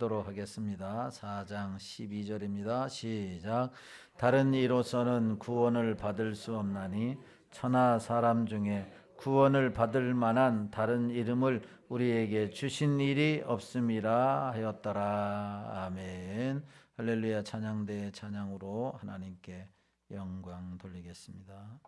도록 하겠습니다. 4장 12절입니다. 시작. 다른 이로서는 구원을 받을 수 없나니 천하 사람 중에 구원을 받을 만한 다른 이름을 우리에게 주신 일이 없음이라 하였더라. 아멘. 할렐루야. 찬양대 찬양으로 하나님께 영광 돌리겠습니다.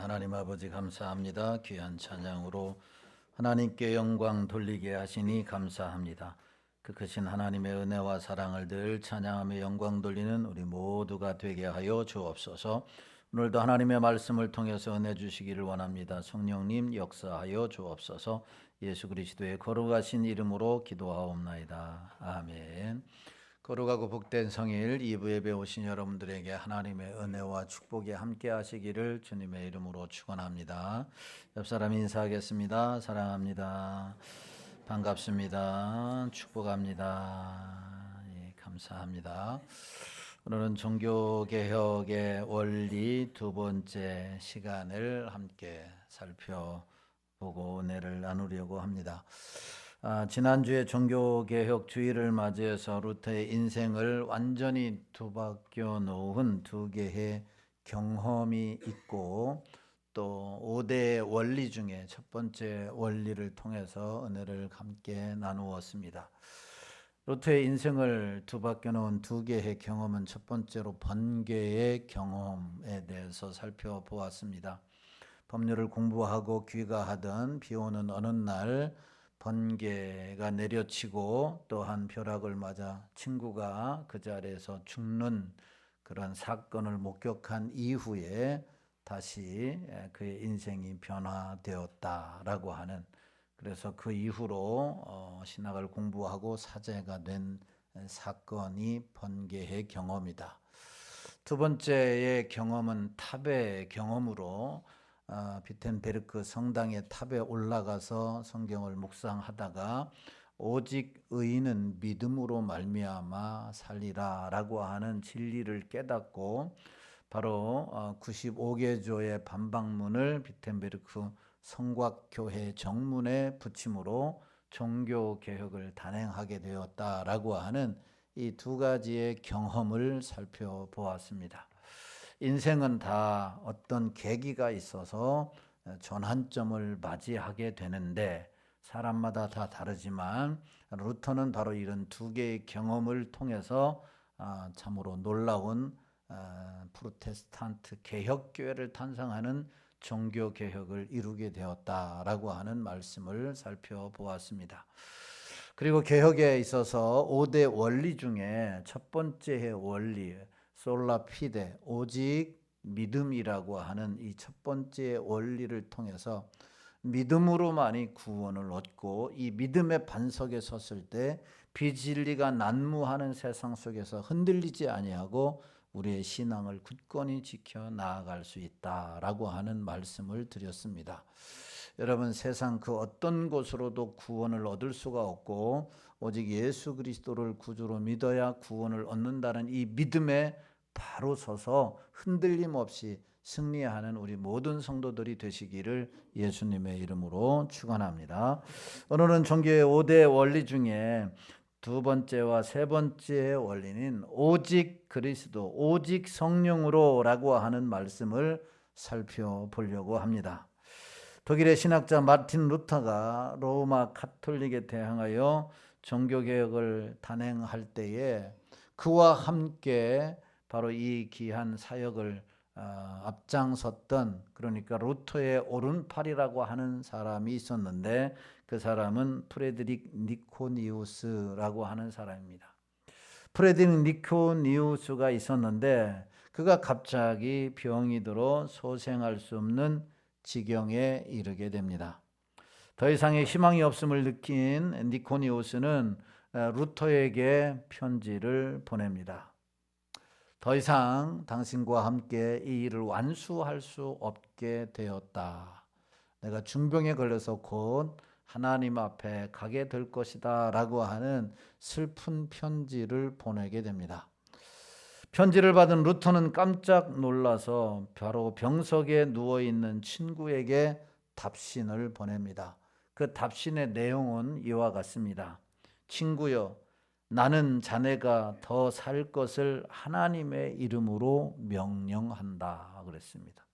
하나님 아버지 감사합니다. 귀한 찬양으로 하나님께 영광 돌리게 하시니 감사합니다. 그 크신 하나님의 은혜와 사랑을 늘 찬양하며 영광 돌리는 우리 모두가 되게 하여 주옵소서. 오늘도 하나님의 말씀을 통해서 은혜 주시기를 원합니다. 성령님 역사하여 주옵소서. 예수 그리스도의 거룩하신 이름으로 기도하옵나이다. 아멘. 거룩하고 복된 성일 2부 예배 오신 여러분들에게 하나님의 은혜와 축복이 함께 하시기를 주님의 이름으로 축원합니다. 옆사람 인사하겠습니다. 사랑합니다. 반갑습니다. 축복합니다. 예, 감사합니다. 오늘은 종교개혁의 원리 두 번째 시간을 함께 살펴보고 은혜를 나누려고 합니다. 지난주에 종교개혁 주의를 맞이해서 루터의 인생을 완전히 뒤바뀌어 놓은 두 개의 경험이 있고 또 5대의 원리 중에 첫 번째 원리를 통해서 은혜를 함께 나누었습니다. 루터의 인생을 뒤바뀌어 놓은 두 개의 경험은 첫 번째로 번개의 경험에 대해서 살펴보았습니다. 법률을 공부하고 귀가하던 비 오는 어느 날 번개가 내려치고 또한 벼락을 맞아 친구가 그 자리에서 죽는 그런 사건을 목격한 이후에 다시 그의 인생이 변화되었다라고 하는, 그래서 그 이후로 신학을 공부하고 사제가 된 사건이 번개의 경험이다. 두 번째의 경험은 탑의 경험으로 비텐베르크 성당의 탑에 올라가서 성경을 묵상하다가 오직 의인은 믿음으로 말미암아 살리라 라고 하는 진리를 깨닫고 바로 95개조의 반박문을 비텐베르크 성곽교회 정문에 붙임으로 종교개혁을 단행하게 되었다라고 하는 이 두 가지의 경험을 살펴보았습니다. 인생은 다 어떤 계기가 있어서 전환점을 맞이하게 되는데 사람마다 다 다르지만 루터는 바로 이런 두 개의 경험을 통해서 참으로 놀라운 프로테스탄트 개혁교회를 탄생하는 종교개혁을 이루게 되었다라고 하는 말씀을 살펴보았습니다. 그리고 개혁에 있어서 5대 원리 중에 첫 번째의 원리 솔라 피데, 오직 믿음이라고 하는 이 첫 번째 원리를 통해서 믿음으로만이 구원을 얻고 이 믿음의 반석에 섰을 때 비진리가 난무하는 세상 속에서 흔들리지 아니하고 우리의 신앙을 굳건히 지켜 나아갈 수 있다라고 하는 말씀을 드렸습니다. 여러분, 세상 그 어떤 곳으로도 구원을 얻을 수가 없고 오직 예수 그리스도를 구주로 믿어야 구원을 얻는다는 이 믿음에 바로 서서 흔들림 없이 승리하는 우리 모든 성도들이 되시기를 예수님의 이름으로 축원합니다. 오늘은 종교의 5대 원리 중에 두 번째와 세 번째 원리는 오직 그리스도, 오직 성령으로 라고 하는 말씀을 살펴보려고 합니다. 독일의 신학자 마틴 루터가 로마 가톨릭에 대항하여 종교개혁을 단행할 때에 그와 함께 바로 이 귀한 사역을 앞장섰던, 그러니까 루터의 오른팔이라고 하는 사람이 있었는데 그 사람은 프레드릭 니코니우스라고 하는 사람입니다. 프레드릭 니코니우스가 있었는데 그가 갑자기 병이 들어 소생할 수 없는 지경에 이르게 됩니다. 더 이상의 희망이 없음을 느낀 니코니우스는 루터에게 편지를 보냅니다. 더 이상 당신과 함께 이 일을 완수할 수 없게 되었다. 내가 중병에 걸려서 곧 하나님 앞에 가게 될 것이다 라고 하는 슬픈 편지를 보내게 됩니다. 편지를 받은 루터는 깜짝 놀라서 바로 병석에 누워있는 친구에게 답신을 보냅니다. 그 답신의 내용은 이와 같습니다. 친구여, 나는 자네가 더 살 것을 하나님의 이름으로 명령한다 그랬습니다.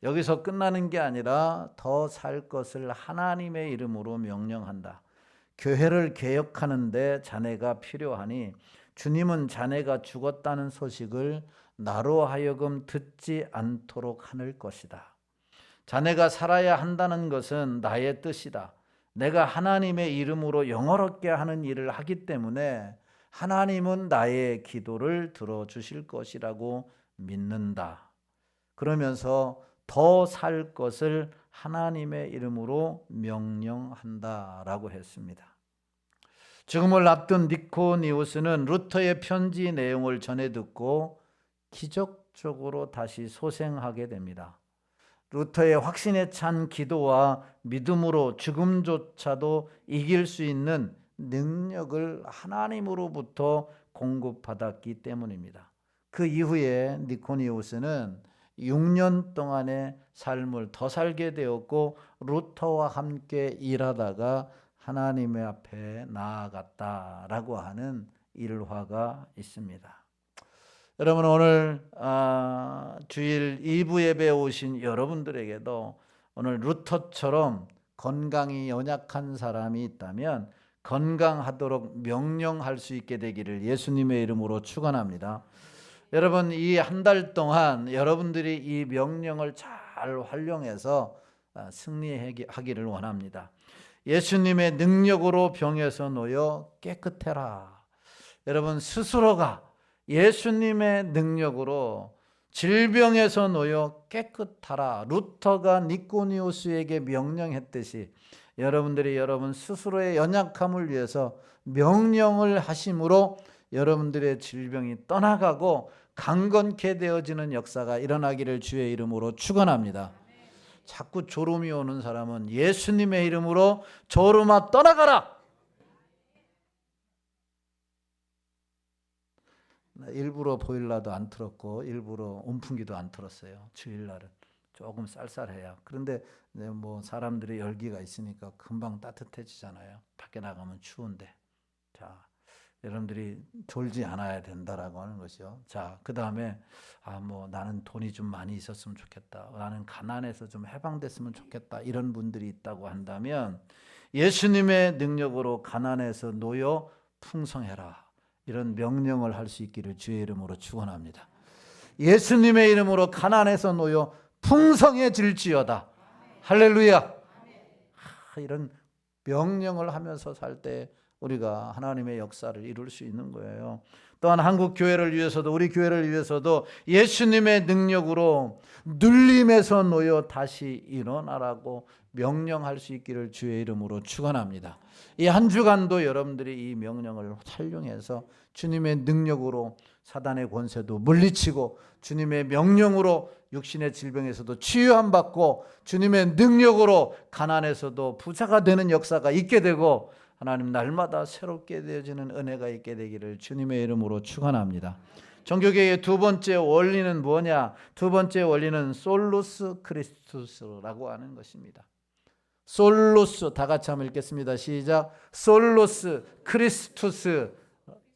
여기서 끝나는 게 아니라 더 살 것을 하나님의 이름으로 명령한다. 교회를 개혁하는데 자네가 필요하니 주님은 자네가 죽었다는 소식을 나로 하여금 듣지 않도록 하는 것이다. 자네가 살아야 한다는 것은 나의 뜻이다. 내가 하나님의 이름으로 영어롭게 하는 일을 하기 때문에 하나님은 나의 기도를 들어주실 것이라고 믿는다. 그러면서 더 살 것을 하나님의 이름으로 명령한다라고 했습니다. 죽음을 앞둔 니코디모스는 루터의 편지 내용을 전해 듣고 기적적으로 다시 소생하게 됩니다. 루터의 확신에 찬 기도와 믿음으로 죽음조차도 이길 수 있는 능력을 하나님으로부터 공급받았기 때문입니다. 그 이후에 니코디모스는 6년 동안의 삶을 더 살게 되었고 루터와 함께 일하다가 하나님의 앞에 나아갔다라고 하는 일화가 있습니다. 여러분, 오늘 주일 2부 예배에 오신 여러분들에게도 오늘 루터처럼 건강이 연약한 사람이 있다면 건강하도록 명령할 수 있게 되기를 예수님의 이름으로 축원합니다. 여러분, 이 한 달 동안 여러분들이 이 명령을 잘 활용해서 승리하기를 원합니다. 예수님의 능력으로 병에서 놓여 깨끗해라. 여러분, 스스로가 예수님의 능력으로 질병에서 놓여 깨끗하라. 루터가 니코디모스에게 명령했듯이 여러분들이 여러분 스스로의 연약함을 위해서 명령을 하심으로 여러분들의 질병이 떠나가고 강건케 되어지는 역사가 일어나기를 주의 이름으로 축원합니다. 자꾸 졸음이 오는 사람은 예수님의 이름으로 졸음아 떠나가라. 일부러 보일러도 안 틀었고 일부러 온풍기도 안 틀었어요. 주일날은 조금 쌀쌀해요. 그런데 뭐 사람들이 열기가 있으니까 금방 따뜻해지잖아요. 밖에 나가면 추운데. 자, 여러분들이 졸지 않아야 된다라고 하는 것이요. 자, 그 다음에 뭐 나는 돈이 좀 많이 있었으면 좋겠다. 나는 가난해서 좀 해방됐으면 좋겠다. 이런 분들이 있다고 한다면 예수님의 능력으로 가난해서 놓여 풍성해라. 이런 명령을 할 수 있기를 주의 이름으로 축원합니다. 예수님의 이름으로 가난해서 놓여 풍성해질지어다. 할렐루야. 이런 명령을 하면서 살 때 우리가 하나님의 역사를 이룰 수 있는 거예요. 또한 한국 교회를 위해서도 우리 교회를 위해서도 예수님의 능력으로 눌림에서 놓여 다시 일어나라고 명령할 수 있기를 주의 이름으로 축원합니다. 이 한 주간도 여러분들이 이 명령을 활용해서 주님의 능력으로 사단의 권세도 물리치고 주님의 명령으로 육신의 질병에서도 치유함 받고 주님의 능력으로 가난에서도 부자가 되는 역사가 있게 되고 하나님 날마다 새롭게 되어지는 은혜가 있게 되기를 주님의 이름으로 축원합니다. 종교개혁의 두 번째 원리는 뭐냐? 두 번째 원리는 솔루스 크리스투스라고 하는 것입니다. 솔루스, 다 같이 한번 읽겠습니다. 시작. 솔루스 크리스투스.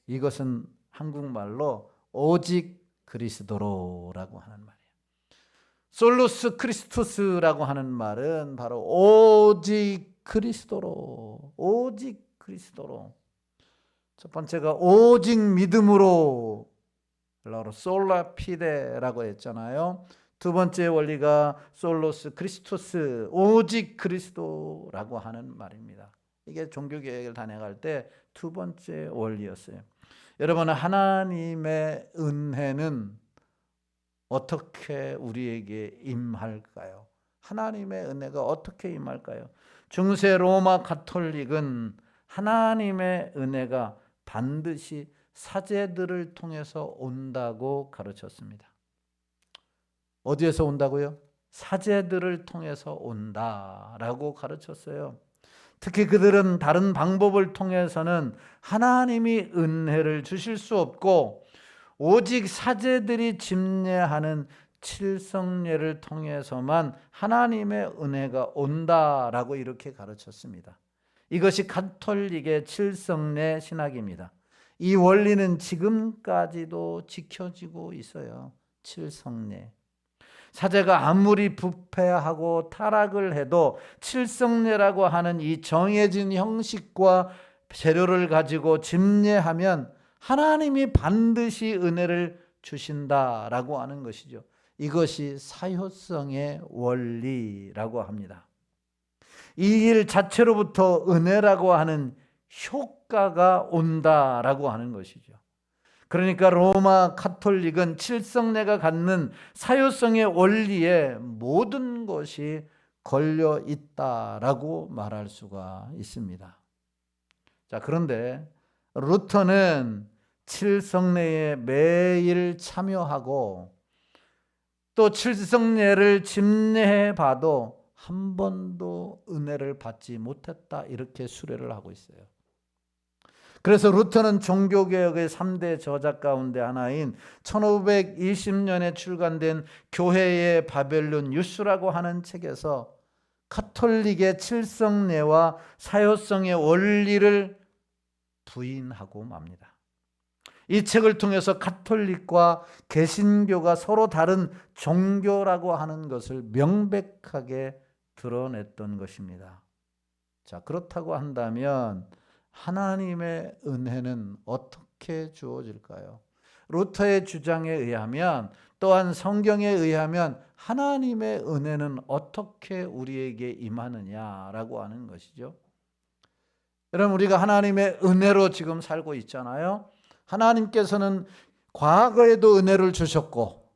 이것은 한국말로 오직 그리스도로라고 하는 말이에요. 솔루스 크리스투스라고 하는 말은 바로 오직 그리스도로, 오직 그리스도로. 첫 번째가 오직 믿음으로, 솔라 피데라고 했잖아요. 두 번째 원리가 솔로스 크리스토스, 오직 그리스도라고 하는 말입니다. 이게 종교개혁을 단행할 때 두 번째 원리였어요. 여러분, 하나님의 은혜는 어떻게 우리에게 임할까요? 하나님의 은혜가 어떻게 임할까요? 중세 로마 가톨릭은 하나님의 은혜가 반드시 사제들을 통해서 온다고 가르쳤습니다. 어디에서 온다고요? 사제들을 통해서 온다라고 가르쳤어요. 특히 그들은 다른 방법을 통해서는 하나님이 은혜를 주실 수 없고 오직 사제들이 집례하는 칠성례를 통해서만 하나님의 은혜가 온다라고 이렇게 가르쳤습니다. 이것이 가톨릭의 칠성례 신학입니다. 이 원리는 지금까지도 지켜지고 있어요. 칠성례. 사제가 아무리 부패하고 타락을 해도 칠성례라고 하는 이 정해진 형식과 재료를 가지고 집례하면 하나님이 반드시 은혜를 주신다라고 하는 것이죠. 이것이 사효성의 원리라고 합니다. 이 일 자체로부터 은혜라고 하는 효과가 온다라고 하는 것이죠. 그러니까 로마 가톨릭은 칠성례가 갖는 사효성의 원리에 모든 것이 걸려 있다라고 말할 수가 있습니다. 자, 그런데 루터는 칠성례에 매일 참여하고 또 칠성례를 집례해 봐도 한 번도 은혜를 받지 못했다, 이렇게 수레를 하고 있어요. 그래서 루터는 종교개혁의 3대 저작 가운데 하나인 1520년에 출간된 교회의 바벨론 뉴스라고 하는 책에서 가톨릭의 칠성례와 사효성의 원리를 부인하고 맙니다. 이 책을 통해서 가톨릭과 개신교가 서로 다른 종교라고 하는 것을 명백하게 드러냈던 것입니다. 자, 그렇다고 한다면 하나님의 은혜는 어떻게 주어질까요? 루터의 주장에 의하면, 또한 성경에 의하면 하나님의 은혜는 어떻게 우리에게 임하느냐라고 하는 것이죠. 여러분, 우리가 하나님의 은혜로 지금 살고 있잖아요. 하나님께서는 과거에도 은혜를 주셨고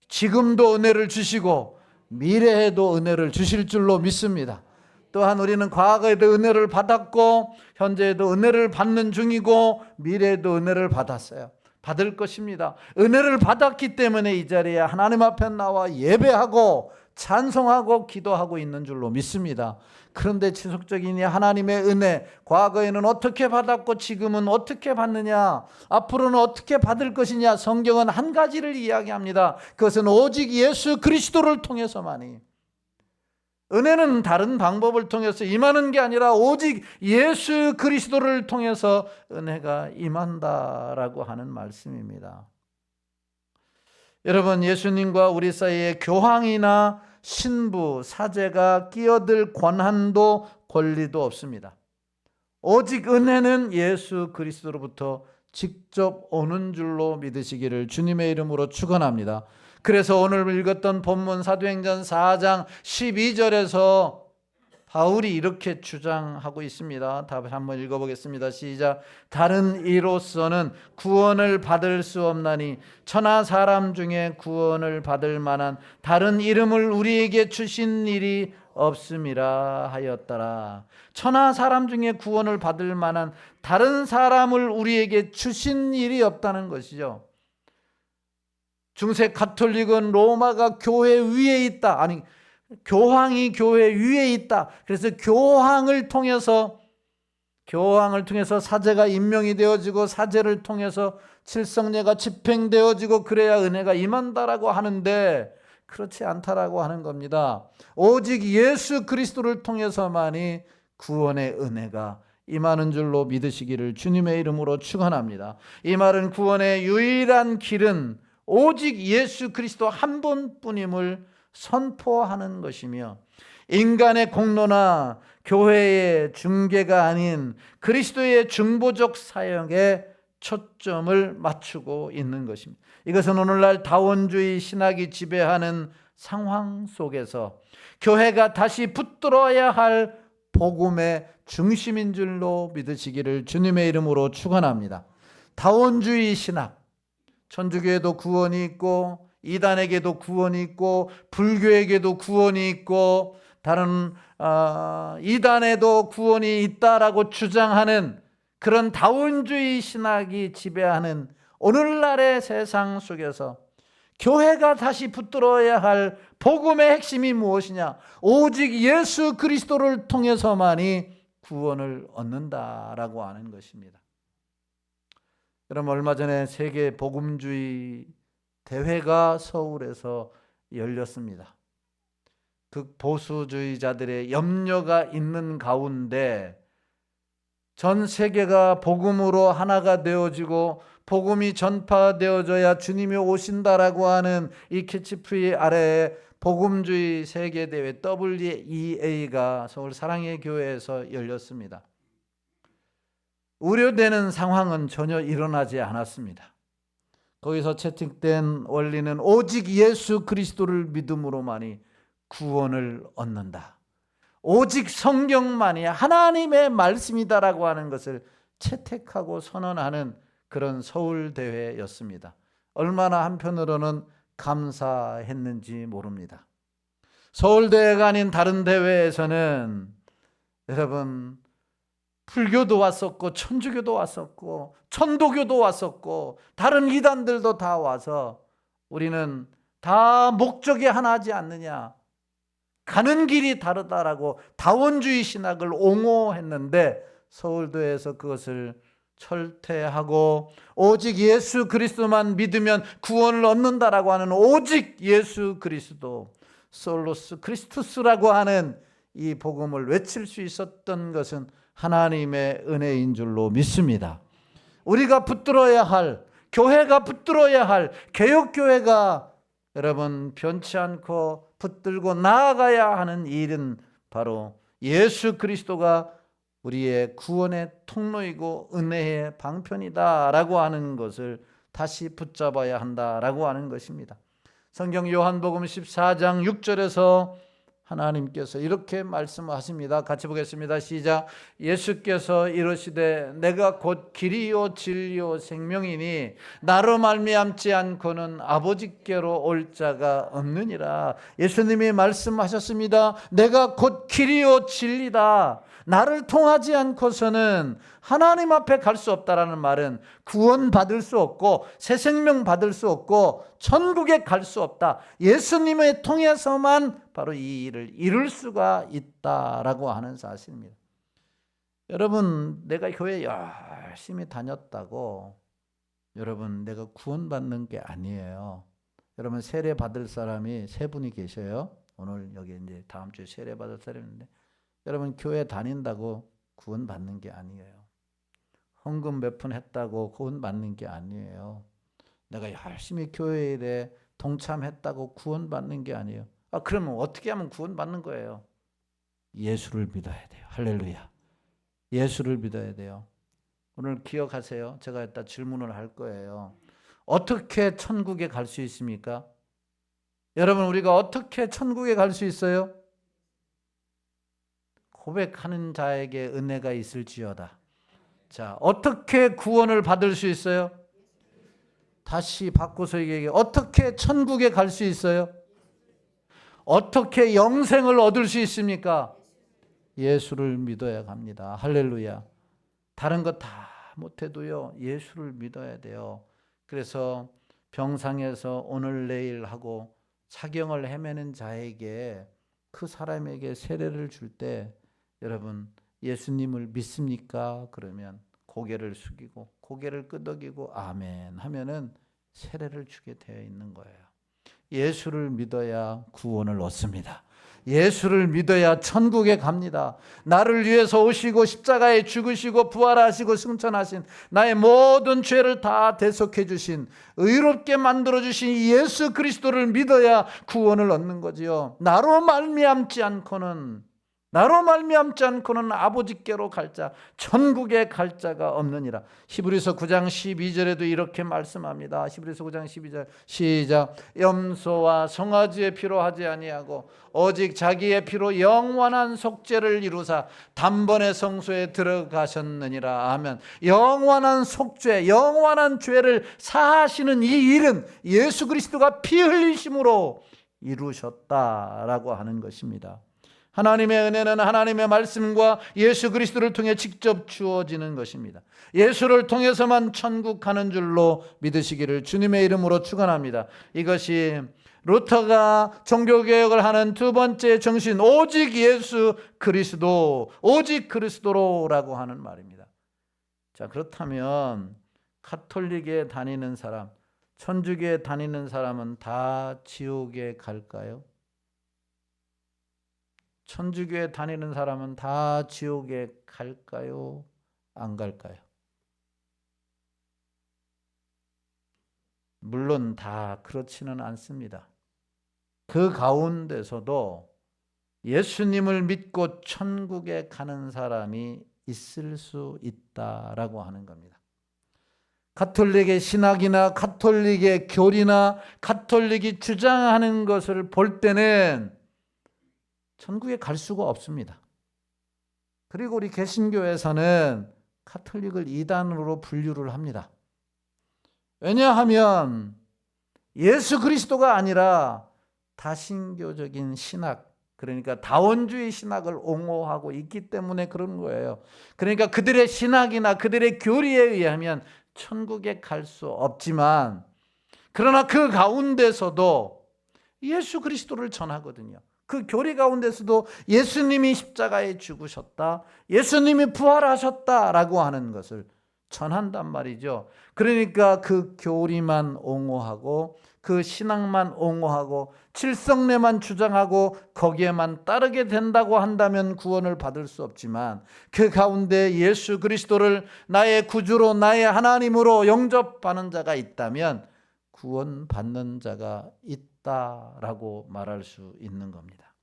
지금도 은혜를 주시고 미래에도 은혜를 주실 줄로 믿습니다. 또한 우리는 과거에도 은혜를 받았고 현재에도 은혜를 받는 중이고 미래에도 은혜를 받았어요. 받을 것입니다. 은혜를 받았기 때문에 이 자리에 하나님 앞에 나와 예배하고 찬송하고 기도하고 있는 줄로 믿습니다. 그런데 지속적인 이 하나님의 은혜, 과거에는 어떻게 받았고 지금은 어떻게 받느냐, 앞으로는 어떻게 받을 것이냐, 성경은 한 가지를 이야기합니다. 그것은 오직 예수 그리스도를 통해서만이. 은혜는 다른 방법을 통해서 임하는 게 아니라 오직 예수 그리스도를 통해서 은혜가 임한다라고 하는 말씀입니다. 여러분, 예수님과 우리 사이에 교황이나 신부, 사제가 끼어들 권한도 권리도 없습니다. 오직 은혜는 예수 그리스도로부터 직접 오는 줄로 믿으시기를 주님의 이름으로 축원합니다. 그래서 오늘 읽었던 본문 사도행전 4장 12절에서 바울이 이렇게 주장하고 있습니다. 다시 한번 읽어보겠습니다. 시작. 다른 이로서는 구원을 받을 수 없나니 천하 사람 중에 구원을 받을 만한 다른 이름을 우리에게 주신 일이 없음이라 하였더라. 천하 사람 중에 구원을 받을 만한 다른 사람을 우리에게 주신 일이 없다는 것이죠. 중세 가톨릭은 로마가 교회 위에 있다, 아니 교황이 교회 위에 있다. 그래서 교황을 통해서 사제가 임명이 되어지고 사제를 통해서 칠성례가 집행되어지고 그래야 은혜가 임한다라고 하는데 그렇지 않다라고 하는 겁니다. 오직 예수 그리스도를 통해서만이 구원의 은혜가 임하는 줄로 믿으시기를 주님의 이름으로 축원합니다. 이 말은 구원의 유일한 길은 오직 예수 그리스도 한 분뿐임을 선포하는 것이며 인간의 공로나 교회의 중개가 아닌 그리스도의 중보적 사역에 초점을 맞추고 있는 것입니다. 이것은 오늘날 다원주의 신학이 지배하는 상황 속에서 교회가 다시 붙들어야 할 복음의 중심인 줄로 믿으시기를 주님의 이름으로 축원합니다. 다원주의 신학, 천주교에도 구원이 있고 이단에게도 구원이 있고 불교에게도 구원이 있고 다른 이단에도 구원이 있다라고 주장하는 그런 다원주의 신학이 지배하는 오늘날의 세상 속에서 교회가 다시 붙들어야 할 복음의 핵심이 무엇이냐? 오직 예수 그리스도를 통해서만이 구원을 얻는다라고 하는 것입니다. 여러분, 얼마 전에 세계 복음주의 대회가 서울에서 열렸습니다. 극보수주의자들의 염려가 있는 가운데 전 세계가 복음으로 하나가 되어지고 복음이 전파되어져야 주님이 오신다라고 하는 이 캐치프리 아래에 복음주의 세계대회 WEA가 서울 사랑의 교회에서 열렸습니다. 우려되는 상황은 전혀 일어나지 않았습니다. 거기서 채택된 원리는 오직 예수 그리스도를 믿음으로만이 구원을 얻는다. 오직 성경만이 하나님의 말씀이다라고 하는 것을 채택하고 선언하는 그런 서울대회였습니다. 얼마나 한편으로는 감사했는지 모릅니다. 서울대회가 아닌 다른 대회에서는 여러분 불교도 왔었고 천주교도 왔었고 천도교도 왔었고 다른 이단들도 다 와서 우리는 다 목적이 하나지 않느냐, 가는 길이 다르다라고 다원주의 신학을 옹호했는데 서울대에서 그것을 철퇴하고 오직 예수 그리스도만 믿으면 구원을 얻는다라고 하는 오직 예수 그리스도, 솔로스 크리스투스라고 하는 이 복음을 외칠 수 있었던 것은 하나님의 은혜인 줄로 믿습니다. 우리가 붙들어야 할, 교회가 붙들어야 할, 개혁교회가 여러분 변치 않고 붙들고 나아가야 하는 일은 바로 예수 그리스도가 우리의 구원의 통로이고 은혜의 방편이다라고 하는 것을 다시 붙잡아야 한다라고 하는 것입니다. 성경 요한복음 14장 6절에서 하나님께서 이렇게 말씀하십니다. 같이 보겠습니다. 시작. 예수께서 이르시되 내가 곧 길이요 진리요 생명이니 나로 말미암지 않고는 아버지께로 올 자가 없느니라. 예수님이 말씀하셨습니다. 내가 곧 길이요 진리다. 나를 통하지 않고서는 하나님 앞에 갈 수 없다라는 말은 구원 받을 수 없고 새 생명 받을 수 없고 천국에 갈 수 없다. 예수님을 통해서만 바로 이 일을 이룰 수가 있다라고 하는 사실입니다. 여러분, 내가 교회 열심히 다녔다고 여러분 내가 구원받는 게 아니에요. 여러분 세례 받을 사람이 세 분이 계셔요. 오늘 여기 이제 다음 주에 세례 받을 사람인데 여러분 교회 다닌다고 구원 받는 게 아니에요. 헌금 몇 푼 했다고 구원 받는 게 아니에요. 내가 열심히 교회 일에 동참했다고 구원 받는 게 아니에요. 그러면 어떻게 하면 구원 받는 거예요? 예수를 믿어야 돼요. 할렐루야. 예수를 믿어야 돼요. 오늘 기억하세요. 제가 이따 질문을 할 거예요. 어떻게 천국에 갈 수 있습니까? 여러분 우리가 어떻게 천국에 갈 수 있어요? 고백하는 자에게 은혜가 있을지어다. 자, 어떻게 구원을 받을 수 있어요? 다시 바꿔서 얘기해. 어떻게 천국에 갈 수 있어요? 어떻게 영생을 얻을 수 있습니까? 예수를 믿어야 합니다. 할렐루야. 다른 거 다 못해도요, 예수를 믿어야 돼요. 그래서 병상에서 오늘 내일 하고 사경을 헤매는 자에게 그 사람에게 세례를 줄 때 여러분 예수님을 믿습니까? 그러면 고개를 숙이고 고개를 끄덕이고 아멘 하면은 세례를 주게 되어 있는 거예요. 예수를 믿어야 구원을 얻습니다. 예수를 믿어야 천국에 갑니다. 나를 위해서 오시고 십자가에 죽으시고 부활하시고 승천하신 나의 모든 죄를 다 대속해 주신 의롭게 만들어 주신 예수 그리스도를 믿어야 구원을 얻는 거지요. 나로 말미암지 않고는 아버지께로 갈 자, 천국에 갈 자가 없느니라. 히브리서 9장 12절에도 이렇게 말씀합니다. 히브리서 9장 12절 시작. 염소와 송아지의 피로 하지 아니하고 오직 자기의 피로 영원한 속죄를 이루사 단번에 성소에 들어가셨느니라. 아멘. 영원한 속죄, 영원한 죄를 사하시는 이 일은 예수 그리스도가 피 흘리심으로 이루셨다라고 하는 것입니다. 하나님의 은혜는 하나님의 말씀과 예수 그리스도를 통해 직접 주어지는 것입니다. 예수를 통해서만 천국 가는 줄로 믿으시기를 주님의 이름으로 축원합니다. 이것이 루터가 종교개혁을 하는 두 번째 정신, 오직 예수 그리스도, 오직 그리스도로라고 하는 말입니다. 자, 그렇다면 가톨릭에 다니는 사람, 천주교에 다니는 사람은 다 지옥에 갈까요? 천주교에 다니는 사람은 다 지옥에 갈까요? 안 갈까요? 물론 다 그렇지는 않습니다. 그 가운데서도 예수님을 믿고 천국에 가는 사람이 있을 수 있다라고 하는 겁니다. 가톨릭의 신학이나 가톨릭의 교리나 가톨릭이 주장하는 것을 볼 때는 천국에 갈 수가 없습니다. 그리고 우리 개신교에서는 가톨릭을 이단으로 분류를 합니다. 왜냐하면 예수 그리스도가 아니라 다신교적인 신학, 그러니까 다원주의 신학을 옹호하고 있기 때문에 그런 거예요. 그러니까 그들의 신학이나 그들의 교리에 의하면 천국에 갈 수 없지만, 그러나 그 가운데서도 예수 그리스도를 전하거든요. 그 교리 가운데서도 예수님이 십자가에 죽으셨다, 예수님이 부활하셨다라고 하는 것을 전한단 말이죠. 그러니까 그 교리만 옹호하고 그 신앙만 옹호하고 칠성례만 주장하고 거기에만 따르게 된다고 한다면 구원을 받을 수 없지만, 그 가운데 예수 그리스도를 나의 구주로 나의 하나님으로 영접하는 자가 있다면 구원받는 자가 있다라고 말할 수 있는 겁니다.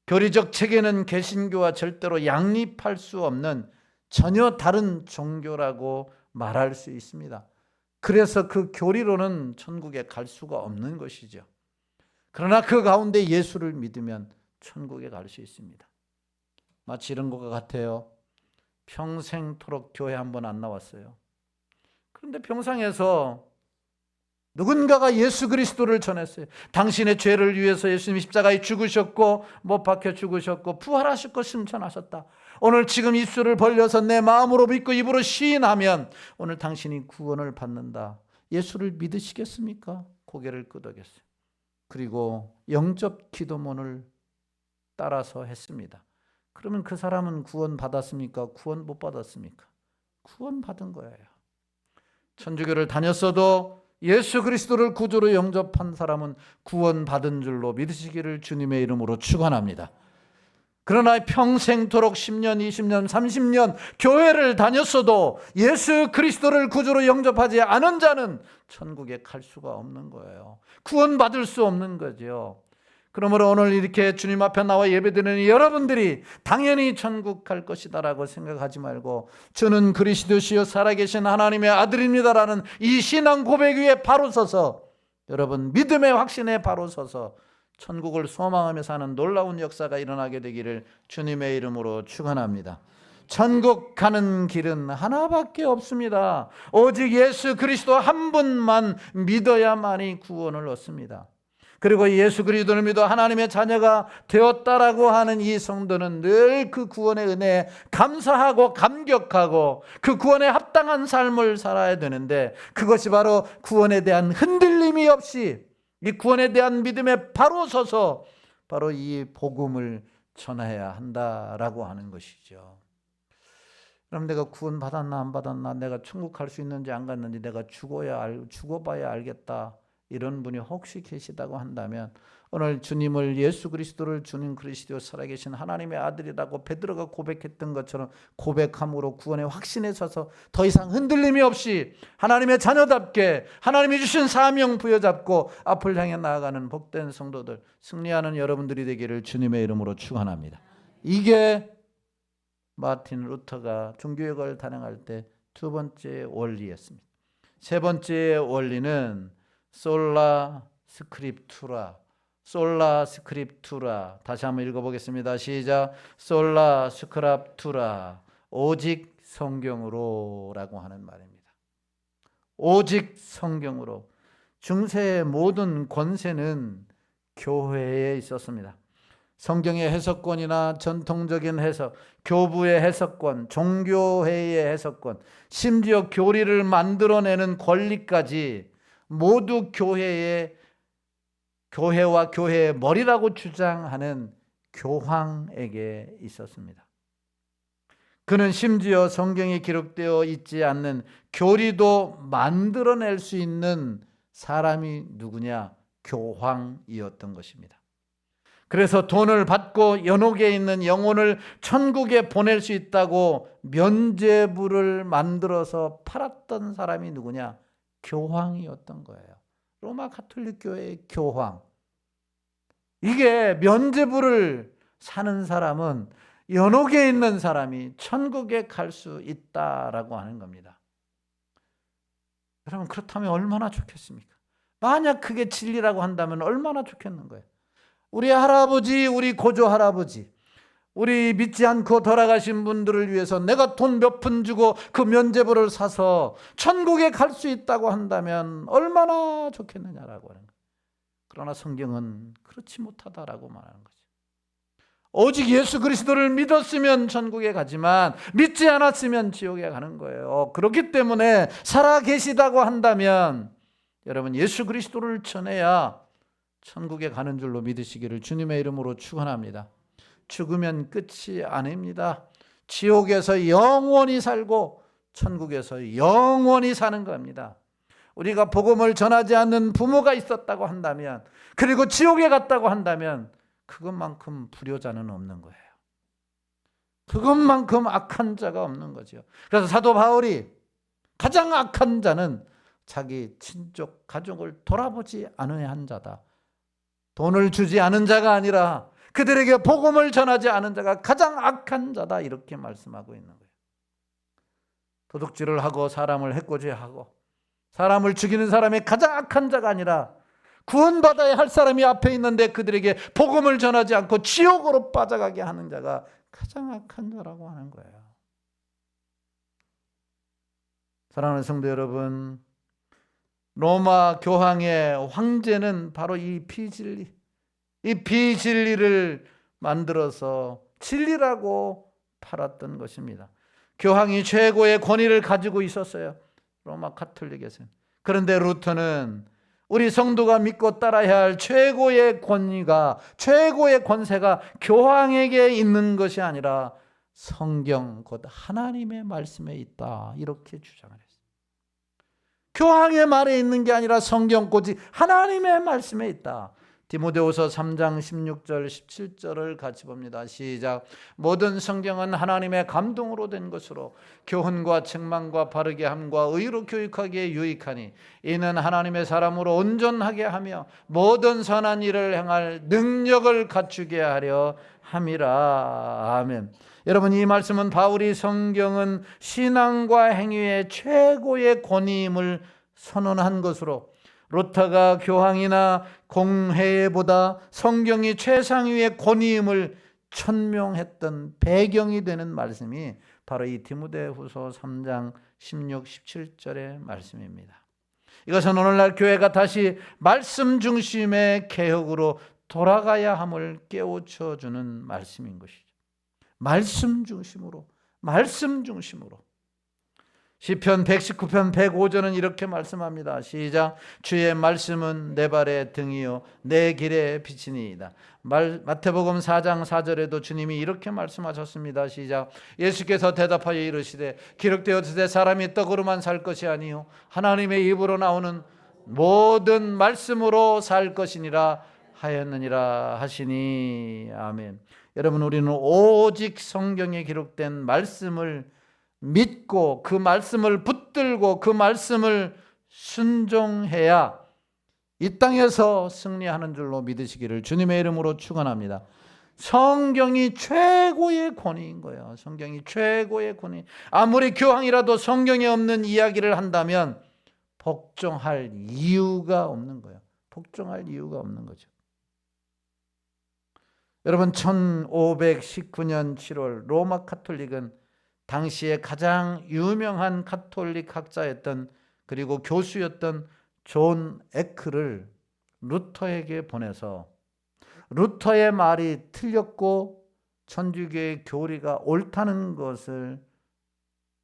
교리적 체계는 개신교와 절대로 양립할 수 없는 전혀 다른 종교라고 말할 수 있습니다. 그래서 그 교리로는 천국에 갈 수가 없는 것이죠. 그러나 그 가운데 예수를 믿으면 천국에 갈 수 있습니다. 마치 이런 것과 같아요. 평생토록 교회 한 번 안 나왔어요. 그런데 평상에서 누군가가 예수 그리스도를 전했어요. 당신의 죄를 위해서 예수님이 십자가에 죽으셨고 못 박혀 죽으셨고 부활하셨고 승천하셨다. 오늘 지금 입술을 벌려서 내 마음으로 믿고 입으로 시인하면 오늘 당신이 구원을 받는다. 예수를 믿으시겠습니까? 고개를 끄덕였어요. 그리고 영접 기도문을 따라서 했습니다. 그러면 그 사람은 구원 받았습니까? 구원 못 받았습니까? 구원 받은 거예요. 천주교를 다녔어도 예수 그리스도를 구주로 영접한 사람은 구원받은 줄로 믿으시기를 주님의 이름으로 축원합니다. 그러나 평생토록 10년, 20년, 30년 교회를 다녔어도 예수 그리스도를 구주로 영접하지 않은 자는 천국에 갈 수가 없는 거예요. 구원받을 수 없는 거죠. 그러므로 오늘 이렇게 주님 앞에 나와 예배드리는 여러분들이 당연히 천국 갈 것이다라고 생각하지 말고, 저는 그리스도시요 살아계신 하나님의 아들입니다라는 이 신앙 고백 위에 바로 서서, 여러분 믿음의 확신에 바로 서서 천국을 소망하며 사는 놀라운 역사가 일어나게 되기를 주님의 이름으로 축원합니다. 천국 가는 길은 하나밖에 없습니다. 오직 예수 그리스도 한 분만 믿어야만이 구원을 얻습니다. 그리고 예수 그리스도를 믿어 하나님의 자녀가 되었다라고 하는 이 성도는 늘 그 구원의 은혜에 감사하고 감격하고 그 구원에 합당한 삶을 살아야 되는데, 그것이 바로 구원에 대한 흔들림이 없이 이 구원에 대한 믿음에 바로 서서 바로 이 복음을 전해야 한다라고 하는 것이죠. 그럼 내가 구원 받았나 안 받았나, 내가 천국 갈 수 있는지 안 갔는지 내가 죽어봐야 알겠다, 이런 분이 혹시 계시다고 한다면, 오늘 주님을 예수 그리스도를 주님 그리스도 살아계신 하나님의 아들이라고 베드로가 고백했던 것처럼 고백함으로 구원의 확신에 서서 더 이상 흔들림이 없이 하나님의 자녀답게 하나님이 주신 사명 부여잡고 앞을 향해 나아가는 복된 성도들, 승리하는 여러분들이 되기를 주님의 이름으로 축원합니다. 이게 마틴 루터가 종교개혁을 단행할 때 두 번째 원리였습니다. 세 번째 원리는 솔라 스크립투라. 솔라 스크립투라. 다시 한번 읽어보겠습니다. 시작. 솔라 스크립투라. 오직 성경으로 라고 하는 말입니다. 오직 성경으로. 중세의 모든 권세는 교회에 있었습니다. 성경의 해석권이나 전통적인 해석, 교부의 해석권, 종교회의의 해석권, 심지어 교리를 만들어내는 권리까지 모두 교회와 교회의 머리라고 주장하는 교황에게 있었습니다. 그는 심지어 성경에 기록되어 있지 않는 교리도 만들어낼 수 있는 사람이 누구냐? 교황이었던 것입니다. 그래서 돈을 받고 연옥에 있는 영혼을 천국에 보낼 수 있다고 면죄부를 만들어서 팔았던 사람이 누구냐? 교황이었던 거예요. 로마 가톨릭 교회의 교황. 이게 면죄부를 사는 사람은 연옥에 있는 사람이 천국에 갈 수 있다라고 하는 겁니다. 여러분, 그렇다면 얼마나 좋겠습니까? 만약 그게 진리라고 한다면 얼마나 좋겠는 거예요. 우리 할아버지, 우리 고조 할아버지, 우리 믿지 않고 돌아가신 분들을 위해서 내가 돈 몇 푼 주고 그 면죄부를 사서 천국에 갈 수 있다고 한다면 얼마나 좋겠느냐라고 하는 거예요. 그러나 성경은 그렇지 못하다라고 말하는 거죠. 오직 예수 그리스도를 믿었으면 천국에 가지만 믿지 않았으면 지옥에 가는 거예요. 그렇기 때문에 살아 계시다고 한다면 여러분, 예수 그리스도를 전해야 천국에 가는 줄로 믿으시기를 주님의 이름으로 축원합니다. 죽으면 끝이 아닙니다. 지옥에서 영원히 살고 천국에서 영원히 사는 겁니다. 우리가 복음을 전하지 않는 부모가 있었다고 한다면, 그리고 지옥에 갔다고 한다면 그것만큼 불효자는 없는 거예요. 그것만큼 악한 자가 없는 거죠. 그래서 사도 바울이 가장 악한 자는 자기 친족 가족을 돌아보지 않은 자다. 돈을 주지 않은 자가 아니라 그들에게 복음을 전하지 않은 자가 가장 악한 자다, 이렇게 말씀하고 있는 거예요. 도둑질을 하고 사람을 해코지하고 사람을 죽이는 사람이 가장 악한 자가 아니라 구원받아야 할 사람이 앞에 있는데 그들에게 복음을 전하지 않고 지옥으로 빠져가게 하는 자가 가장 악한 자라고 하는 거예요. 사랑하는 성도 여러분, 로마 교황의 황제는 바로 이 비진리를 만들어서 진리라고 팔았던 것입니다. 교황이 최고의 권위를 가지고 있었어요, 로마 가톨릭에서는. 그런데 루터는 우리 성도가 믿고 따라야 할 최고의 권위가, 최고의 권세가 교황에게 있는 것이 아니라 성경 곧 하나님의 말씀에 있다, 이렇게 주장을 했어요. 교황의 말에 있는 게 아니라 성경 곧 하나님의 말씀에 있다. 디모데후서 3장 16절 17절을 같이 봅니다. 시작. 모든 성경은 하나님의 감동으로 된 것으로 교훈과 책망과 바르게 함과 의로 교육하기에 유익하니 이는 하나님의 사람으로 온전하게 하며 모든 선한 일을 행할 능력을 갖추게 하려 함이라. 아멘. 여러분, 이 말씀은 바울이 성경은 신앙과 행위의 최고의 권위임을 선언한 것으로 루터가 교황이나 공회보다 성경이 최상위의 권위임을 천명했던 배경이 되는 말씀이 바로 이 디모데후서 3장 16, 17절의 말씀입니다. 이것은 오늘날 교회가 다시 말씀 중심의 개혁으로 돌아가야 함을 깨우쳐주는 말씀인 것이죠. 말씀 중심으로. 시편 119편 105절은 이렇게 말씀합니다. 시작. 주의 말씀은 내 발의 등이요 내 길의 빛이니이다. 마태복음 4장 4절에도 주님이 이렇게 말씀하셨습니다. 시작. 예수께서 대답하여 이르시되 기록되었으되 사람이 떡으로만 살 것이 아니요 하나님의 입으로 나오는 모든 말씀으로 살 것이니라 하였느니라 하시니. 아멘. 여러분, 우리는 오직 성경에 기록된 말씀을 믿고 그 말씀을 붙들고 그 말씀을 순종해야 이 땅에서 승리하는 줄로 믿으시기를 주님의 이름으로 축원합니다. 성경이 최고의 권위인 거예요. 성경이 최고의 권위. 아무리 교황이라도 성경에 없는 이야기를 한다면 복종할 이유가 없는 거예요. 복종할 이유가 없는 거죠. 여러분, 1519년 7월 로마 가톨릭은 당시에 가장 유명한 가톨릭 학자였던, 그리고 교수였던 존 에크를 루터에게 보내서 루터의 말이 틀렸고 천주교의 교리가 옳다는 것을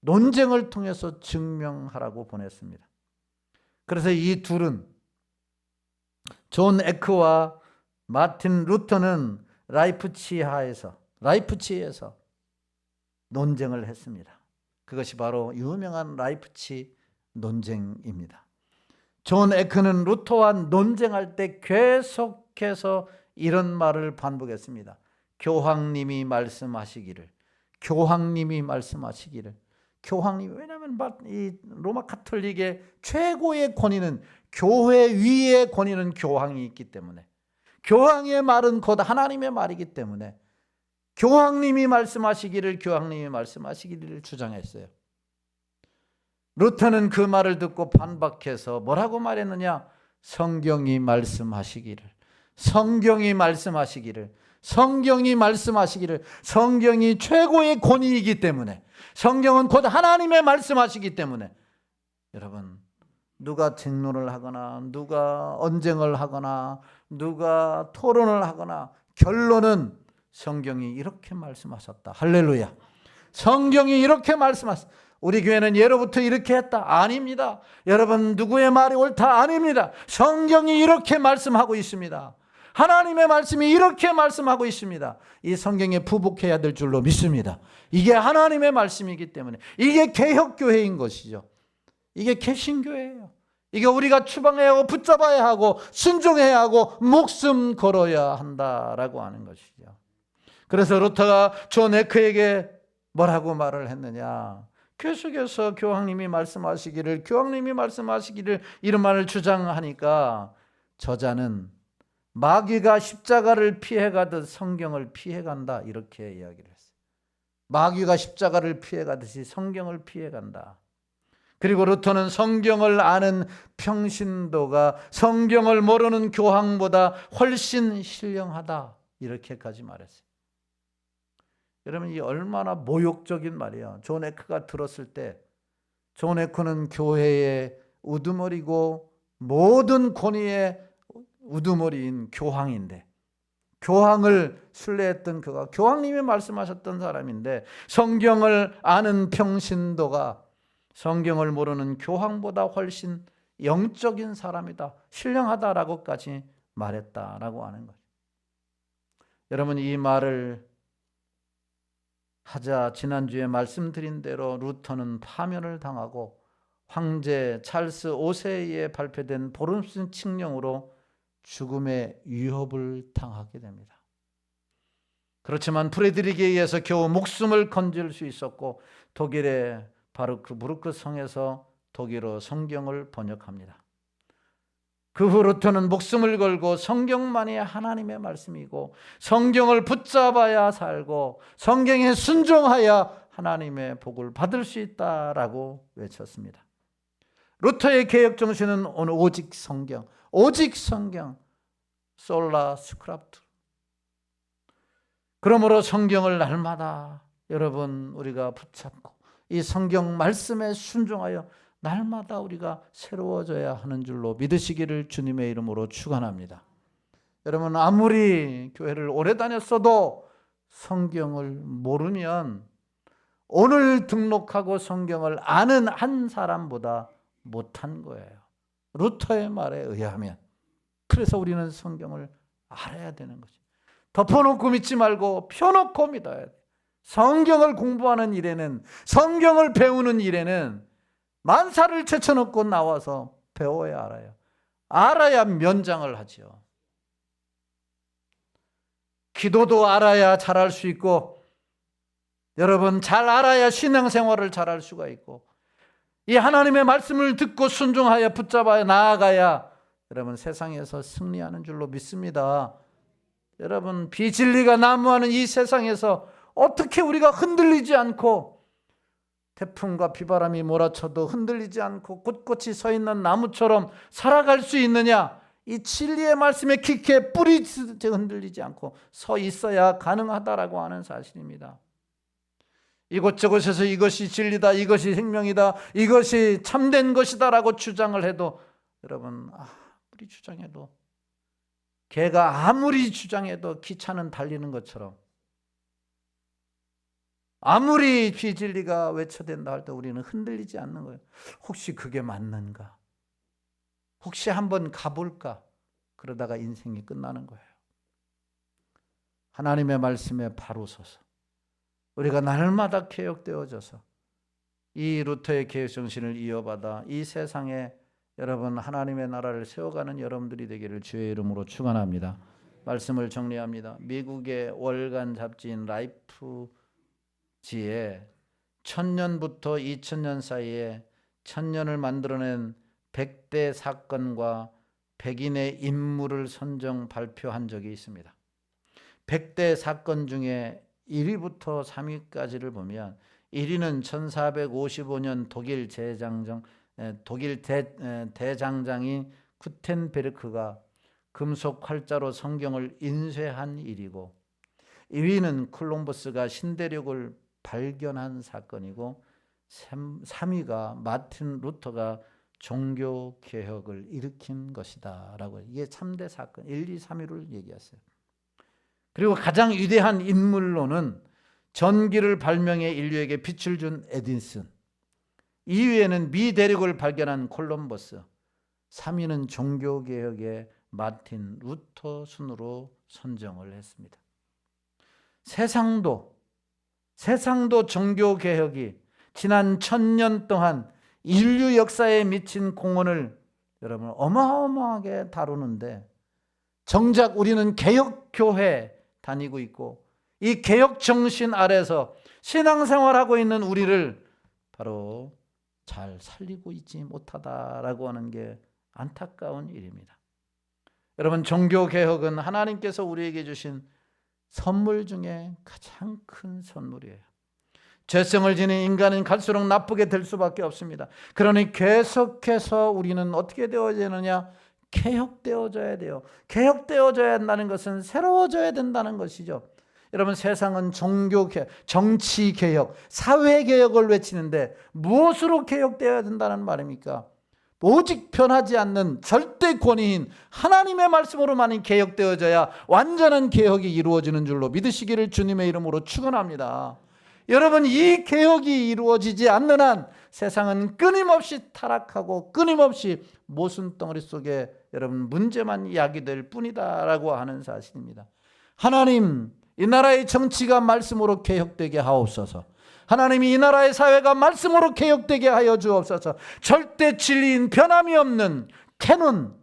논쟁을 통해서 증명하라고 보냈습니다. 그래서 이 둘은, 존 에크와 마틴 루터는 라이프치히에서 논쟁을 했습니다. 그것이 바로 유명한 라이프치히 논쟁입니다. 존 에크는 루터와 논쟁할 때 계속해서 이런 말을 반복했습니다. 교황님이 말씀하시기를. 왜냐하면 이 로마 가톨릭의 최고의 권위는, 교회 위의 권위는 교황이 있기 때문에, 교황의 말은 곧 하나님의 말이기 때문에 교황님이 말씀하시기를 주장했어요. 루터는 그 말을 듣고 반박해서 뭐라고 말했느냐? 성경이 말씀하시기를, 성경이 말씀하시기를, 성경이 말씀하시기를. 성경이 최고의 권위이기 때문에, 성경은 곧 하나님의 말씀하시기 때문에, 여러분, 누가 쟁론을 하거나 누가 언쟁을 하거나 누가 토론을 하거나 결론은 성경이 이렇게 말씀하셨다. 할렐루야. 성경이 이렇게 말씀하셨다. 우리 교회는 예로부터 이렇게 했다. 아닙니다. 여러분, 누구의 말이 옳다? 아닙니다. 성경이 이렇게 말씀하고 있습니다. 하나님의 말씀이 이렇게 말씀하고 있습니다. 이 성경에 부복해야 될 줄로 믿습니다. 이게 하나님의 말씀이기 때문에, 이게 개혁교회인 것이죠. 이게 개신교회예요. 이게 우리가 추방해야 하고 붙잡아야 하고 순종해야 하고 목숨 걸어야 한다라고 하는 것이죠. 그래서 루터가 존 에크에게 뭐라고 말을 했느냐? 계속해서 교황님이 말씀하시기를, 교황님이 말씀하시기를 이런 말을 주장하니까 저자는 마귀가 십자가를 피해가듯 성경을 피해간다, 이렇게 이야기를 했어요. 마귀가 십자가를 피해가듯이 성경을 피해간다. 그리고 루터는 성경을 아는 평신도가 성경을 모르는 교황보다 훨씬 신령하다, 이렇게까지 말했어요. 여러분, 이 얼마나 모욕적인 말이에요. 존 에크가 들었을 때, 존 에크는 교회의 우두머리고 모든 권위의 우두머리인 교황인데, 교황을 신뢰했던 그가, 교황님이 말씀하셨던 사람인데, 성경을 아는 평신도가 성경을 모르는 교황보다 훨씬 영적인 사람이다, 신령하다라고까지 말했다라고 하는 거죠. 여러분, 이 말을 하자 지난주에 말씀드린 대로 루터는 파면을 당하고 황제 찰스 5세에 발표된 보름슨 칙령으로 죽음의 위협을 당하게 됩니다. 그렇지만 프레드릭에 의해서 겨우 목숨을 건질 수 있었고, 독일의 바르크부르크 성에서 독일어 성경을 번역합니다. 그 후 루터는 목숨을 걸고 성경만이 하나님의 말씀이고 성경을 붙잡아야 살고 성경에 순종하여 하나님의 복을 받을 수 있다라고 외쳤습니다. 루터의 개혁 정신은 오늘 오직 성경, 오직 성경, 솔라 스크립투. 그러므로 성경을 날마다 여러분 우리가 붙잡고 이 성경 말씀에 순종하여 날마다 우리가 새로워져야 하는 줄로 믿으시기를 주님의 이름으로 축원합니다. 여러분, 아무리 교회를 오래 다녔어도 성경을 모르면 오늘 등록하고 성경을 아는 한 사람보다 못한 거예요. 루터의 말에 의하면. 그래서 우리는 성경을 알아야 되는 거죠. 덮어놓고 믿지 말고 펴놓고 믿어야 돼요. 성경을 공부하는 일에는, 성경을 배우는 일에는 만사를 제쳐놓고 나와서 배워야 알아요. 알아야 면장을 하죠. 기도도 알아야 잘할 수 있고, 여러분 잘 알아야 신앙생활을 잘할 수가 있고, 이 하나님의 말씀을 듣고 순종하여 붙잡아 나아가야 여러분 세상에서 승리하는 줄로 믿습니다. 여러분, 비진리가 난무하는 이 세상에서 어떻게 우리가 흔들리지 않고, 태풍과 비바람이 몰아쳐도 흔들리지 않고 꿋꿋이 서 있는 나무처럼 살아갈 수 있느냐? 이 진리의 말씀에 깊게 뿌리 흔들리지 않고 서 있어야 가능하다라고 하는 사실입니다. 이곳저곳에서 이것이 진리다, 이것이 생명이다, 이것이 참된 것이다라고 주장을 해도, 여러분 아무리 주장해도, 개가 아무리 주장해도 기차는 달리는 것처럼, 아무리 비진리가 외쳐댄다 할 때 우리는 흔들리지 않는 거예요. 혹시 그게 맞는가? 혹시 한번 가볼까? 그러다가 인생이 끝나는 거예요. 하나님의 말씀에 바로 서서 우리가 날마다 개혁되어져서 이 루터의 개혁 정신을 이어받아 이 세상에 여러분 하나님의 나라를 세워가는 여러분들이 되기를 주의 이름으로 축원합니다. 말씀을 정리합니다. 미국의 월간 잡지인 라이프지에 1000년부터 2000년 사이에 1000년을 만들어낸 100대 사건과 100인의 인물을 선정 발표한 적이 있습니다. 100대 사건 중에 1위부터 3위까지를 보면 1위는 1455년 독일 대장장이 구텐베르크가 금속 활자로 성경을 인쇄한 일이고, 2위는 콜럼버스가 신대륙을 발견한 사건이고, 3위가 마틴 루터가 종교개혁을 일으킨 것이다 라고, 이게 3대 사건 1, 2, 3위를 얘기했어요. 그리고 가장 위대한 인물로는 전기를 발명해 인류에게 빛을 준 에디슨, 2위에는 미 대륙을 발견한 콜럼버스, 3위는 종교개혁의 마틴 루터 순으로 선정을 했습니다. 세상도 종교개혁이 지난 1000년 동안 인류 역사에 미친 공헌을 여러분 어마어마하게 다루는데, 정작 우리는 개혁교회 다니고 있고 이 개혁 정신 아래서 신앙생활하고 있는 우리를 바로 잘 살리고 있지 못하다라고 하는 게 안타까운 일입니다. 여러분, 종교개혁은 하나님께서 우리에게 주신 선물 중에 가장 큰 선물이에요. 죄성을 지닌 인간은 갈수록 나쁘게 될 수밖에 없습니다. 그러니 계속해서 우리는 어떻게 되어야 되느냐? 개혁되어져야 돼요. 개혁되어져야 한다는 것은 새로워져야 된다는 것이죠. 여러분, 세상은 종교개혁, 정치개혁, 사회개혁을 외치는데 무엇으로 개혁되어야 된다는 말입니까? 오직 변하지 않는 절대 권위인 하나님의 말씀으로만이 개혁되어져야 완전한 개혁이 이루어지는 줄로 믿으시기를 주님의 이름으로 축원합니다. 여러분, 이 개혁이 이루어지지 않는 한 세상은 끊임없이 타락하고 끊임없이 모순덩어리 속에 여러분 문제만 야기될 뿐이다 라고 하는 사실입니다. 하나님, 이 나라의 정치가 말씀으로 개혁되게 하옵소서. 하나님이 이 나라의 사회가 말씀으로 개혁되게 하여 주옵소서. 절대 진리인 변함이 없는 캐논,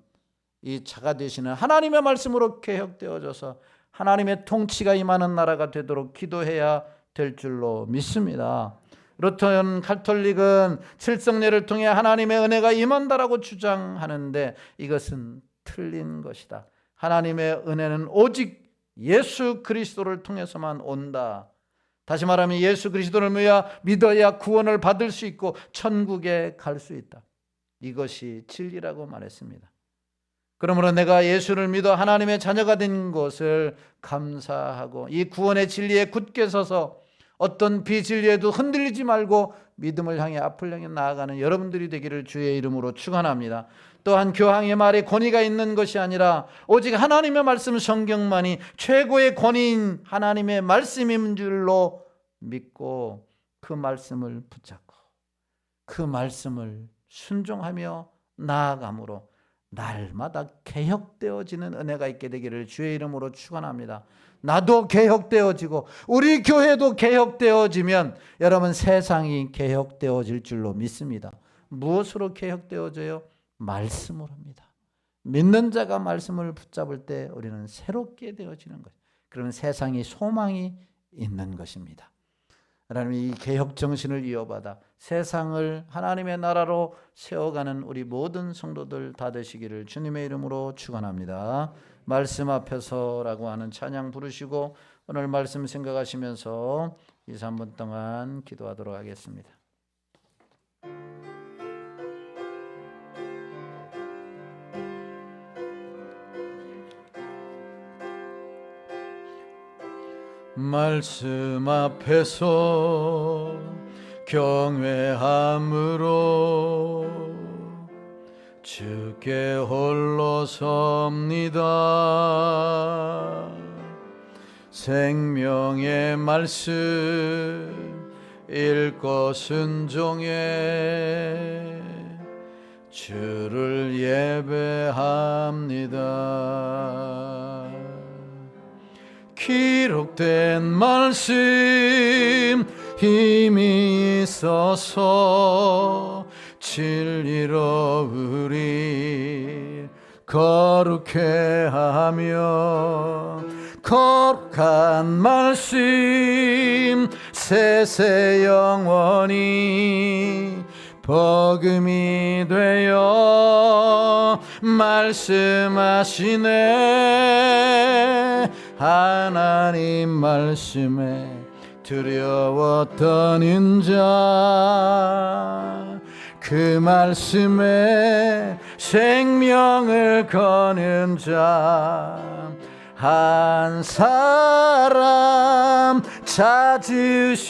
이 자가 되시는 하나님의 말씀으로 개혁되어져서 하나님의 통치가 임하는 나라가 되도록 기도해야 될 줄로 믿습니다. 루터현 가톨릭은 칠성례를 통해 하나님의 은혜가 임한다라고 주장하는데 이것은 틀린 것이다. 하나님의 은혜는 오직 예수 그리스도를 통해서만 온다. 다시 말하면 예수 그리스도를 믿어야 구원을 받을 수 있고 천국에 갈 수 있다. 이것이 진리라고 말했습니다. 그러므로 내가 예수를 믿어 하나님의 자녀가 된 것을 감사하고 이 구원의 진리에 굳게 서서 어떤 비진리에도 흔들리지 말고 믿음을 향해 앞을 향해 나아가는 여러분들이 되기를 주의 이름으로 축원합니다. 또한 교황의 말에 권위가 있는 것이 아니라 오직 하나님의 말씀 성경만이 최고의 권위인 하나님의 말씀인 줄로 믿고 그 말씀을 붙잡고 그 말씀을 순종하며 나아감으로 날마다 개혁되어지는 은혜가 있게 되기를 주의 이름으로 축원합니다. 나도 개혁되어지고 우리 교회도 개혁되어지면 여러분 세상이 개혁되어질 줄로 믿습니다. 무엇으로 개혁되어져요? 말씀으로입니다. 믿는 자가 말씀을 붙잡을 때 우리는 새롭게 되어지는 것. 그러면 세상이 소망이 있는 것입니다. 하나님이 이 개혁 정신을 이어받아 세상을 하나님의 나라로 세워가는 우리 모든 성도들 다 되시기를 주님의 이름으로 축원합니다. 말씀 앞에서라고 하는 찬양 부르시고 오늘 말씀 생각하시면서 2, 3분 동안 기도하도록 하겠습니다. 말씀 앞에서 경외함으로 주께 홀로 섭니다. 생명의 말씀 읽고 순종해 주를 예배합니다. 기록된 말씀 힘이 있어서 진리로 우리 거룩해 하며 거룩한 말씀 세세 영원히 복음이 되어 말씀하시네. 하나님 말씀에 두려워 떠는 자, 그 말씀에 생명을 거는 자, 한 사람 찾으시는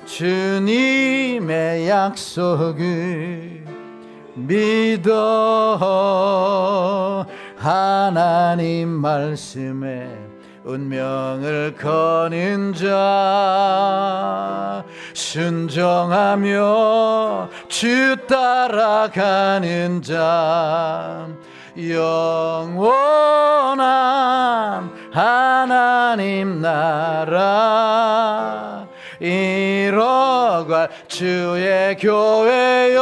주님의 약속을 믿어 하나님 말씀에 운명을 거는 자, 순종하며 주 따라가는 자, 영원한 하나님 나라 이뤄갈 주의 교회요,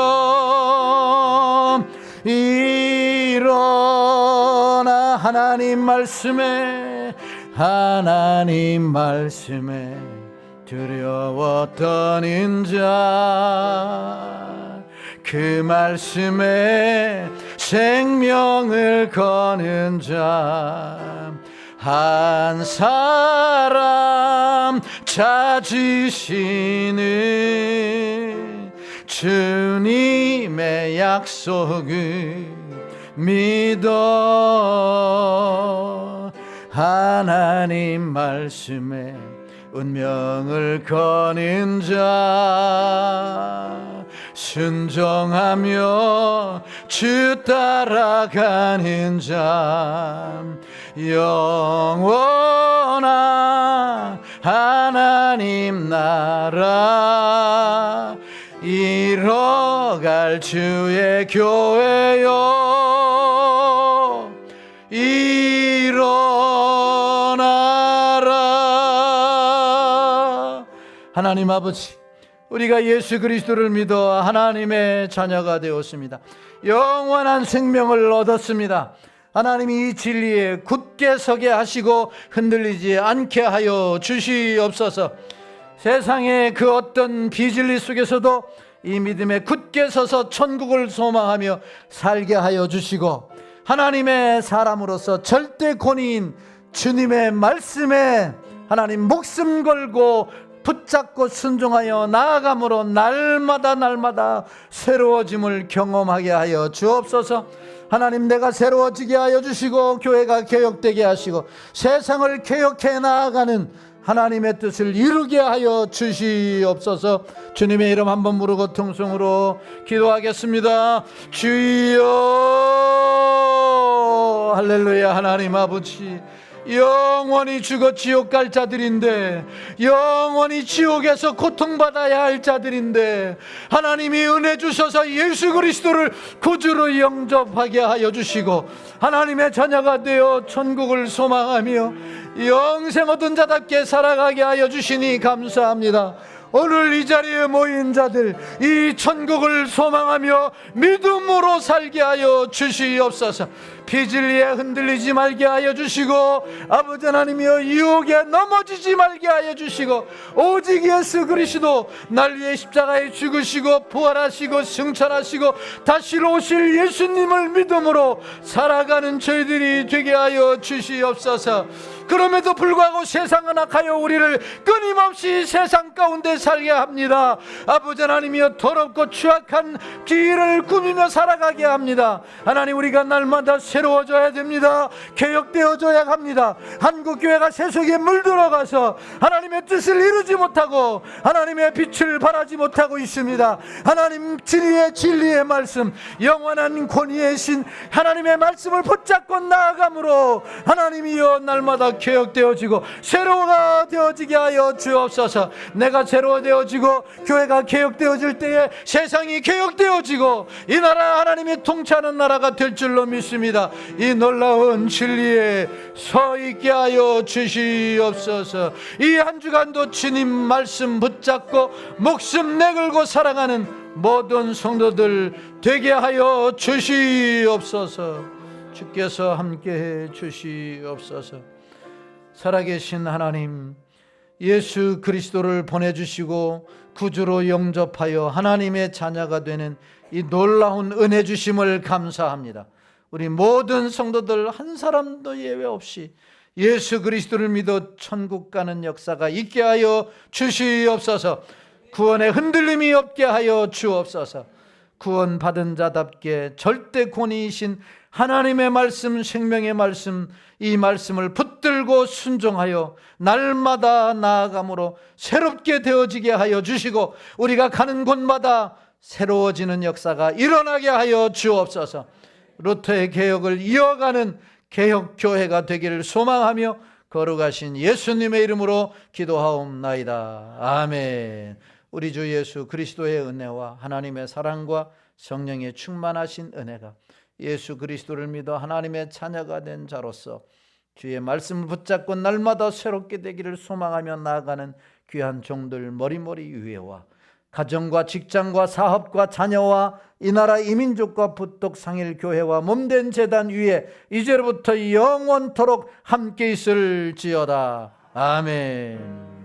일어나 하나님 말씀에 두려워 떠는 자, 그 말씀에 생명을 거는 자, 한 사람 찾으시는 주님의 약속을 믿어 하나님 말씀에 운명을 거는 자, 순종하며 주 따라가는 자, 영원한 하나님 나라 이뤄갈 주의 교회요, 일어나라. 하나님 아버지, 우리가 예수 그리스도를 믿어 하나님의 자녀가 되었습니다. 영원한 생명을 얻었습니다. 하나님이 이 진리에 굳게 서게 하시고 흔들리지 않게 하여 주시옵소서. 세상의 그 어떤 비진리 속에서도 이 믿음에 굳게 서서 천국을 소망하며 살게 하여 주시고, 하나님의 사람으로서 절대 권위인 주님의 말씀에 하나님 목숨 걸고 붙잡고 순종하여 나아감으로 날마다 새로워짐을 경험하게 하여 주옵소서. 하나님, 내가 새로워지게 하여 주시고 교회가 개혁되게 하시고 세상을 개혁해 나아가는 하나님의 뜻을 이루게 하여 주시옵소서. 주님의 이름 한번 부르고 통성으로 기도하겠습니다. 주여, 할렐루야. 하나님 아버지, 영원히 죽어 지옥 갈 자들인데, 영원히 지옥에서 고통받아야 할 자들인데, 하나님이 은혜 주셔서 예수 그리스도를 구주로 영접하게 하여 주시고 하나님의 자녀가 되어 천국을 소망하며 영생 얻은 자답게 살아가게 하여 주시니 감사합니다. 오늘 이 자리에 모인 자들, 이 천국을 소망하며 믿음으로 살게 하여 주시옵소서. 비진리에 흔들리지 말게 하여 주시고, 아버지 하나님이여 유혹에 넘어지지 말게 하여 주시고, 오직 예수 그리스도 날 위해 십자가에 죽으시고 부활하시고 승천하시고 다시로 오실 예수님을 믿음으로 살아가는 저희들이 되게 하여 주시옵소서. 그럼에도 불구하고 세상은 악하여 우리를 끊임없이 세상 가운데 살게 합니다. 아버지 하나님이여 더럽고 추악한 길을 꾸미며 살아가게 합니다. 하나님, 우리가 날마다 새로워져야 됩니다. 개혁되어져야 합니다. 한국교회가 세속에 물들어가서 하나님의 뜻을 이루지 못하고 하나님의 빛을 발하지 못하고 있습니다. 하나님, 진리의 말씀, 영원한 권위의 신 하나님의 말씀을 붙잡고 나아감으로 하나님이여 날마다 개혁되어지고 새로가 되어지게 하여 주옵소서. 내가 새로 되어지고 교회가 개혁되어질 때에 세상이 개혁되어지고 이 나라 하나님이 통치하는 나라가 될 줄로 믿습니다. 이 놀라운 진리에 서 있게 하여 주시옵소서. 이 한 주간도 주님 말씀 붙잡고 목숨 내걸고 살아가는 모든 성도들 되게 하여 주시옵소서. 주께서 함께해 주시옵소서. 살아계신 하나님, 예수 그리스도를 보내주시고 구주로 영접하여 하나님의 자녀가 되는 이 놀라운 은혜 주심을 감사합니다. 우리 모든 성도들 한 사람도 예외 없이 예수 그리스도를 믿어 천국 가는 역사가 있게 하여 주시옵소서. 구원에 흔들림이 없게 하여 주옵소서. 구원받은 자답게 절대 권위이신 하나님의 말씀, 생명의 말씀, 이 말씀을 붙들고 순종하여 날마다 나아감으로 새롭게 되어지게 하여 주시고, 우리가 가는 곳마다 새로워지는 역사가 일어나게 하여 주옵소서. 루터의 개혁을 이어가는 개혁교회가 되기를 소망하며 거룩하신 예수님의 이름으로 기도하옵나이다. 아멘. 우리 주 예수 그리스도의 은혜와 하나님의 사랑과 성령의 충만하신 은혜가 예수 그리스도를 믿어 하나님의 자녀가 된 자로서 주의 말씀을 붙잡고 날마다 새롭게 되기를 소망하며 나아가는 귀한 종들 머리머리 위에와 가정과 직장과 사업과 자녀와 이 나라 이민족과 부톡 상일교회와 몸된 제단 위에 이제로부터 영원토록 함께 있을지어다. 아멘.